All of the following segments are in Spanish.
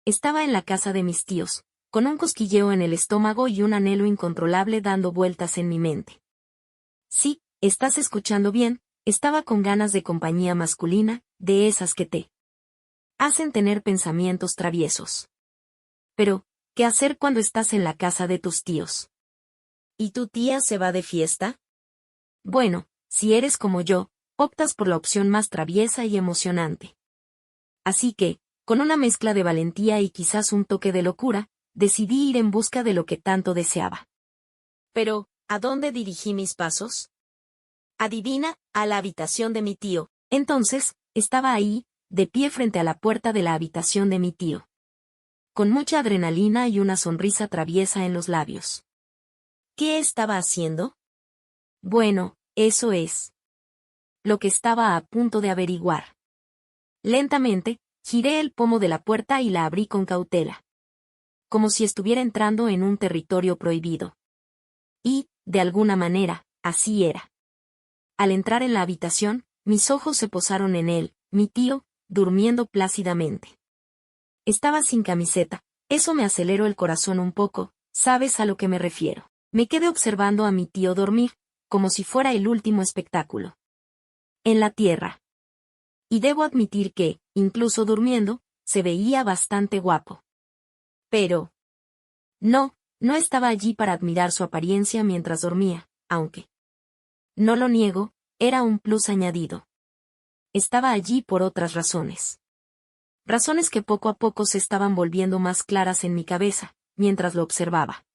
Estaba en la casa de mis tíos, con un cosquilleo en el estómago y un anhelo incontrolable dando vueltas en mi mente. Sí, estás escuchando bien, estaba con ganas de compañía masculina, de esas que te hacen tener pensamientos traviesos. Pero, ¿qué hacer cuando estás en la casa de tus tíos? ¿Y tu tía se va de fiesta? Bueno, si eres como yo, optas por la opción más traviesa y emocionante. Así que, con una mezcla de valentía y quizás un toque de locura, decidí ir en busca de lo que tanto deseaba. Pero, ¿a dónde dirigí mis pasos? Adivina, a la habitación de mi tío. Entonces, estaba ahí, de pie frente a la puerta de la habitación de mi tío. Con mucha adrenalina y una sonrisa traviesa en los labios. ¿Qué estaba haciendo? Bueno, eso es lo que estaba a punto de averiguar. Lentamente, giré el pomo de la puerta y la abrí con cautela. Como si estuviera entrando en un territorio prohibido. Y, de alguna manera, así era. Al entrar en la habitación, mis ojos se posaron en él, mi tío, durmiendo plácidamente. Estaba sin camiseta, eso me aceleró el corazón un poco, ¿sabes a lo que me refiero? Me quedé observando a mi tío dormir, como si fuera el último espectáculo. En la tierra. Y debo admitir que, incluso durmiendo, se veía bastante guapo. Pero no estaba allí para admirar su apariencia mientras dormía, aunque, no lo niego, era un plus añadido. Estaba allí por otras razones. Razones que poco a poco se estaban volviendo más claras en mi cabeza, mientras lo observaba.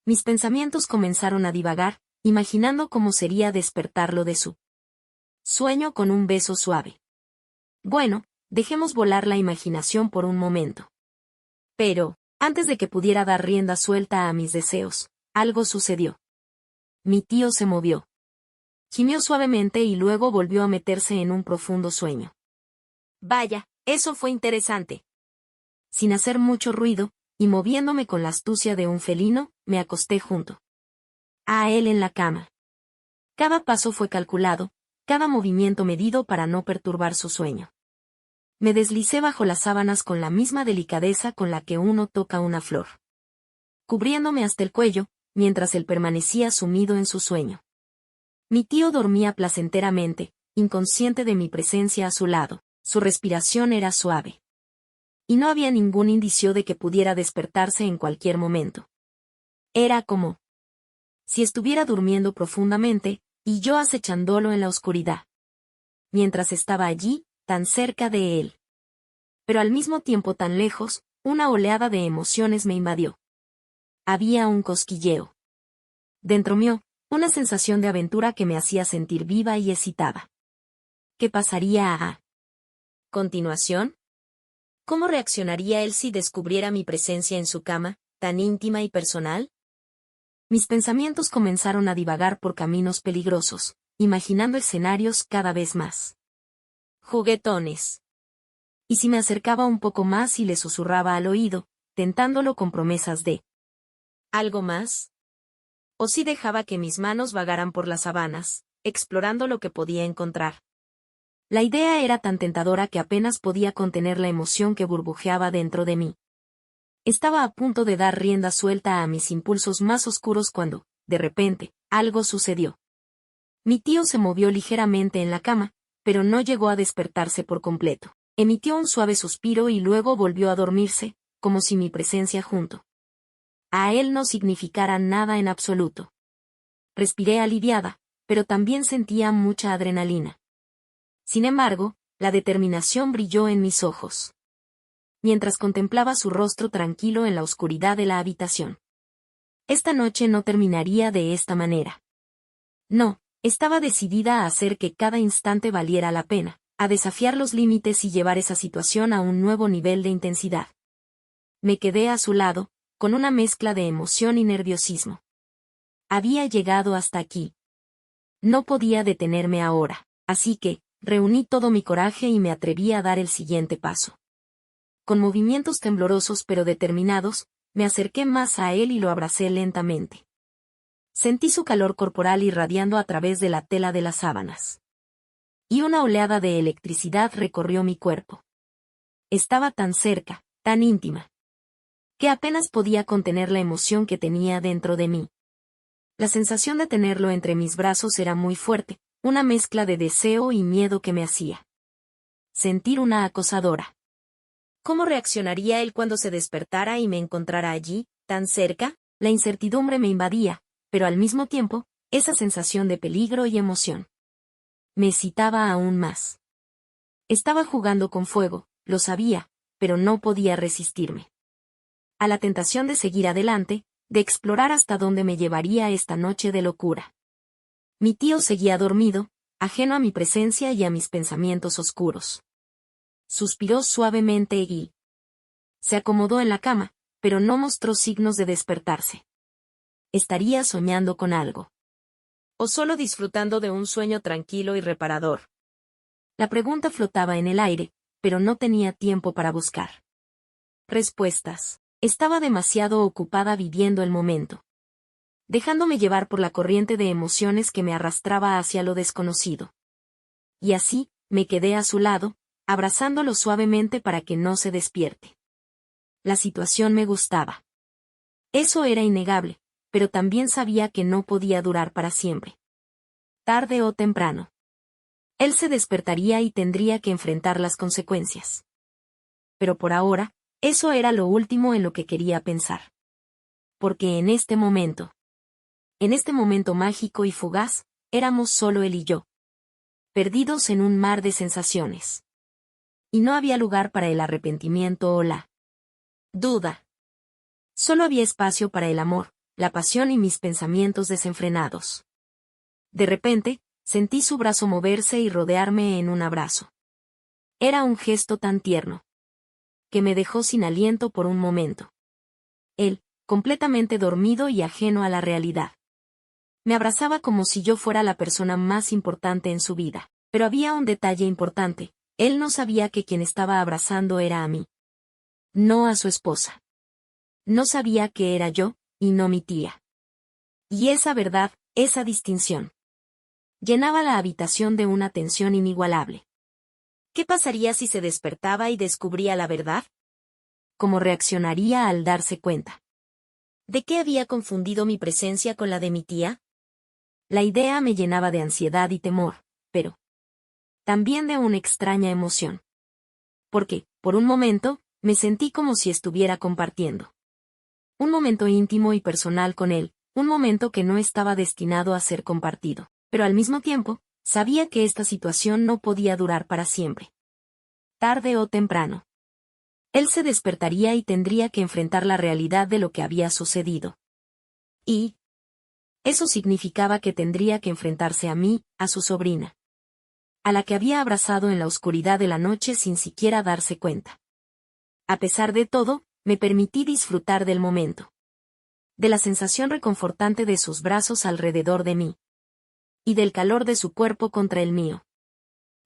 Mis pensamientos comenzaron a divagar, imaginando cómo sería despertarlo de su sueño con un beso suave. Bueno, dejemos volar la imaginación por un momento. Pero, antes de que pudiera dar rienda suelta a mis deseos, algo sucedió. Mi tío se movió. Gimió suavemente y luego volvió a meterse en un profundo sueño. Vaya, eso fue interesante. Sin hacer mucho ruido, y moviéndome con la astucia de un felino, me acosté junto a él en la cama. Cada paso fue calculado, cada movimiento medido para no perturbar su sueño. Me deslicé bajo las sábanas con la misma delicadeza con la que uno toca una flor. Cubriéndome hasta el cuello, mientras él permanecía sumido en su sueño. Mi tío dormía placenteramente, inconsciente de mi presencia a su lado, su respiración era suave. Y no había ningún indicio de que pudiera despertarse en cualquier momento. Era como si estuviera durmiendo profundamente, y yo acechándolo en la oscuridad. Mientras estaba allí, tan cerca de él. Pero al mismo tiempo tan lejos, una oleada de emociones me invadió. Había un cosquilleo. Dentro mío, una sensación de aventura que me hacía sentir viva y excitada. ¿Qué pasaría a continuación? ¿Cómo reaccionaría él si descubriera mi presencia en su cama, tan íntima y personal? Mis pensamientos comenzaron a divagar por caminos peligrosos, imaginando escenarios cada vez más juguetones. Y si me acercaba un poco más y le susurraba al oído, tentándolo con promesas de ¿algo más? O si dejaba que mis manos vagaran por las sabanas, explorando lo que podía encontrar. La idea era tan tentadora que apenas podía contener la emoción que burbujeaba dentro de mí. Estaba a punto de dar rienda suelta a mis impulsos más oscuros cuando, de repente, algo sucedió. Mi tío se movió ligeramente en la cama, pero no llegó a despertarse por completo. Emitió un suave suspiro y luego volvió a dormirse, como si mi presencia junto a él no significara nada en absoluto. Respiré aliviada, pero también sentía mucha adrenalina. Sin embargo, la determinación brilló en mis ojos. Mientras contemplaba su rostro tranquilo en la oscuridad de la habitación. Esta noche no terminaría de esta manera. No, estaba decidida a hacer que cada instante valiera la pena, a desafiar los límites y llevar esa situación a un nuevo nivel de intensidad. Me quedé a su lado, con una mezcla de emoción y nerviosismo. Había llegado hasta aquí. No podía detenerme ahora, así que, reuní todo mi coraje y me atreví a dar el siguiente paso. Con movimientos temblorosos pero determinados, me acerqué más a él y lo abracé lentamente. Sentí su calor corporal irradiando a través de la tela de las sábanas. Y una oleada de electricidad recorrió mi cuerpo. Estaba tan cerca, tan íntima, que apenas podía contener la emoción que tenía dentro de mí. La sensación de tenerlo entre mis brazos era muy fuerte, una mezcla de deseo y miedo que me hacía sentir una acosadora. ¿Cómo reaccionaría él cuando se despertara y me encontrara allí, tan cerca? La incertidumbre me invadía, pero al mismo tiempo, esa sensación de peligro y emoción me excitaba aún más. Estaba jugando con fuego, lo sabía, pero no podía resistirme a la tentación de seguir adelante, de explorar hasta dónde me llevaría esta noche de locura. Mi tío seguía dormido, ajeno a mi presencia y a mis pensamientos oscuros. Suspiró suavemente y se acomodó en la cama, pero no mostró signos de despertarse. ¿Estaría soñando con algo? ¿O solo disfrutando de un sueño tranquilo y reparador? La pregunta flotaba en el aire, pero no tenía tiempo para buscar respuestas. Estaba demasiado ocupada viviendo el momento, dejándome llevar por la corriente de emociones que me arrastraba hacia lo desconocido. Y así, me quedé a su lado, abrazándolo suavemente para que no se despierte. La situación me gustaba. Eso era innegable, pero también sabía que no podía durar para siempre. Tarde o temprano, él se despertaría y tendría que enfrentar las consecuencias. Pero por ahora, eso era lo último en lo que quería pensar. Porque en este momento mágico y fugaz, éramos solo él y yo, perdidos en un mar de sensaciones. Y no había lugar para el arrepentimiento o la duda. Solo había espacio para el amor, la pasión y mis pensamientos desenfrenados. De repente, sentí su brazo moverse y rodearme en un abrazo. Era un gesto tan tierno que me dejó sin aliento por un momento. Él, completamente dormido y ajeno a la realidad, me abrazaba como si yo fuera la persona más importante en su vida. Pero había un detalle importante: él no sabía que quien estaba abrazando era a mí, no a su esposa. No sabía que era yo, y no mi tía. Y esa verdad, esa distinción, llenaba la habitación de una tensión inigualable. ¿Qué pasaría si se despertaba y descubría la verdad? ¿Cómo reaccionaría al darse cuenta de que había confundido mi presencia con la de mi tía? La idea me llenaba de ansiedad y temor, pero también de una extraña emoción. Porque, por un momento, me sentí como si estuviera compartiendo un momento íntimo y personal con él, un momento que no estaba destinado a ser compartido. Pero al mismo tiempo, sabía que esta situación no podía durar para siempre. Tarde o temprano, él se despertaría y tendría que enfrentar la realidad de lo que había sucedido. Y eso significaba que tendría que enfrentarse a mí, a su sobrina, a la que había abrazado en la oscuridad de la noche sin siquiera darse cuenta. A pesar de todo, me permití disfrutar del momento, de la sensación reconfortante de sus brazos alrededor de mí, y del calor de su cuerpo contra el mío.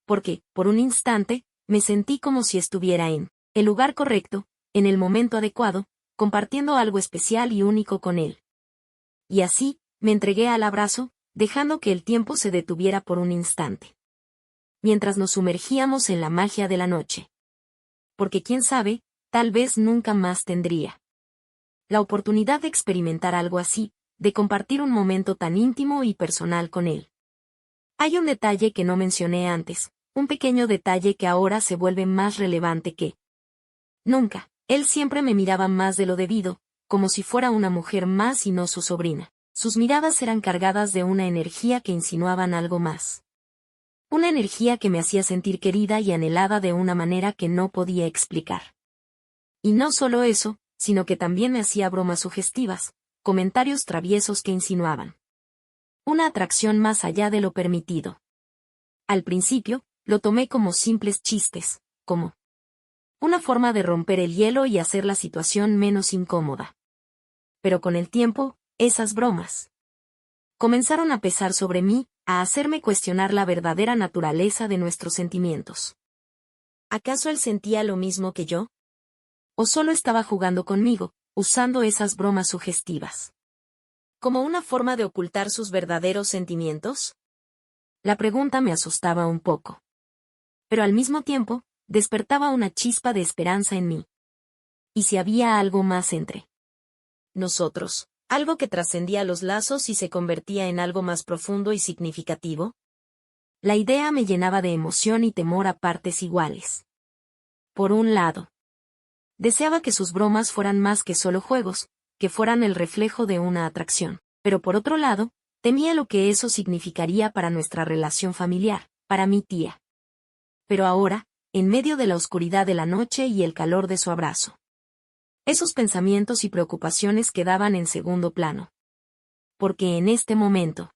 Porque, por un instante, me sentí como si estuviera en el lugar correcto, en el momento adecuado, compartiendo algo especial y único con él. Y así, me entregué al abrazo, dejando que el tiempo se detuviera por un instante, mientras nos sumergíamos en la magia de la noche. Porque quién sabe, tal vez nunca más tendría la oportunidad de experimentar algo así, de compartir un momento tan íntimo y personal con él. Hay un detalle que no mencioné antes, un pequeño detalle que ahora se vuelve más relevante que nunca. Él siempre me miraba más de lo debido, como si fuera una mujer más y no su sobrina. Sus miradas eran cargadas de una energía que insinuaban algo más. Una energía que me hacía sentir querida y anhelada de una manera que no podía explicar. Y no solo eso, sino que también me hacía bromas sugestivas, comentarios traviesos que insinuaban una atracción más allá de lo permitido. Al principio, lo tomé como simples chistes, como una forma de romper el hielo y hacer la situación menos incómoda. Pero con el tiempo, esas bromas comenzaron a pesar sobre mí, a hacerme cuestionar la verdadera naturaleza de nuestros sentimientos. ¿Acaso él sentía lo mismo que yo? ¿O solo estaba jugando conmigo, usando esas bromas sugestivas como una forma de ocultar sus verdaderos sentimientos? La pregunta me asustaba un poco. Pero al mismo tiempo, despertaba una chispa de esperanza en mí. ¿Y si había algo más entre nosotros? ¿Algo que trascendía los lazos y se convertía en algo más profundo y significativo? La idea me llenaba de emoción y temor a partes iguales. Por un lado, deseaba que sus bromas fueran más que solo juegos, que fueran el reflejo de una atracción. Pero por otro lado, temía lo que eso significaría para nuestra relación familiar, para mi tía. Pero ahora, en medio de la oscuridad de la noche y el calor de su abrazo, esos pensamientos y preocupaciones quedaban en segundo plano. Porque en este momento,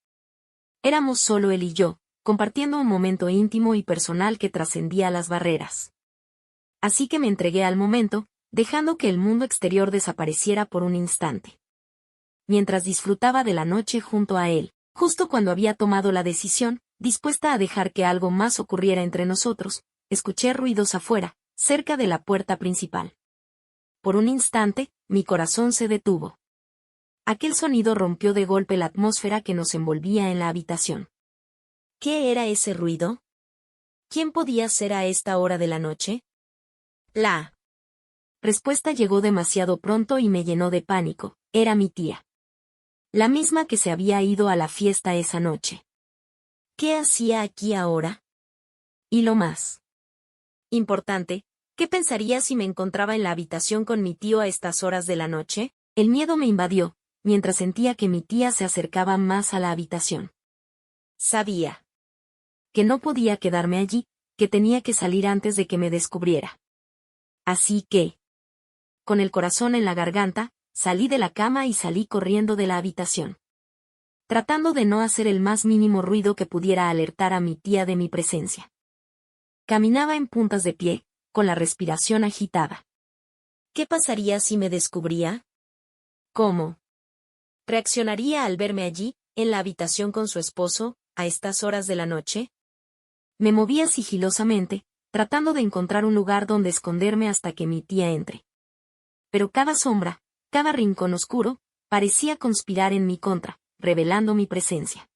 éramos solo él y yo, compartiendo un momento íntimo y personal que trascendía las barreras. Así que me entregué al momento, dejando que el mundo exterior desapareciera por un instante. Mientras disfrutaba de la noche junto a él, justo cuando había tomado la decisión, dispuesta a dejar que algo más ocurriera entre nosotros, escuché ruidos afuera, cerca de la puerta principal. Por un instante, mi corazón se detuvo. Aquel sonido rompió de golpe la atmósfera que nos envolvía en la habitación. ¿Qué era ese ruido? ¿Quién podía ser a esta hora de la noche? La respuesta llegó demasiado pronto y me llenó de pánico. Era mi tía. La misma que se había ido a la fiesta esa noche. ¿Qué hacía aquí ahora? Y lo más importante, ¿qué pensaría si me encontraba en la habitación con mi tío a estas horas de la noche? El miedo me invadió, mientras sentía que mi tía se acercaba más a la habitación. Sabía que no podía quedarme allí, que tenía que salir antes de que me descubriera. Así que, con el corazón en la garganta, salí de la cama y salí corriendo de la habitación, tratando de no hacer el más mínimo ruido que pudiera alertar a mi tía de mi presencia. Caminaba en puntas de pie, con la respiración agitada. ¿Qué pasaría si me descubría? ¿Cómo reaccionaría al verme allí, en la habitación con su esposo, a estas horas de la noche? Me movía sigilosamente, tratando de encontrar un lugar donde esconderme hasta que mi tía entre. Pero cada sombra, cada rincón oscuro, parecía conspirar en mi contra, revelando mi presencia.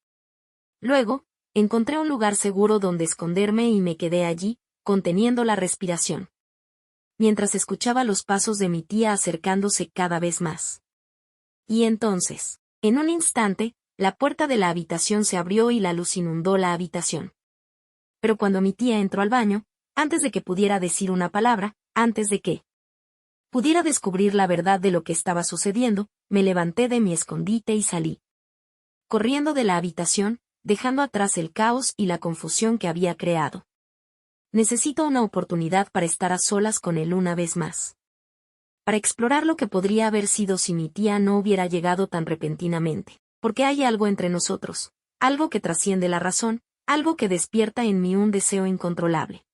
Luego, encontré un lugar seguro donde esconderme y me quedé allí, conteniendo la respiración, mientras escuchaba los pasos de mi tía acercándose cada vez más. Y entonces, en un instante, la puerta de la habitación se abrió y la luz inundó la habitación. Pero cuando mi tía entró al baño, antes de que pudiera decir una palabra, antes de que pudiera descubrir la verdad de lo que estaba sucediendo, me levanté de mi escondite y salí corriendo de la habitación, dejando atrás el caos y la confusión que había creado. Necesito una oportunidad para estar a solas con él una vez más. Para explorar lo que podría haber sido si mi tía no hubiera llegado tan repentinamente. Porque hay algo entre nosotros, algo que trasciende la razón, algo que despierta en mí un deseo incontrolable.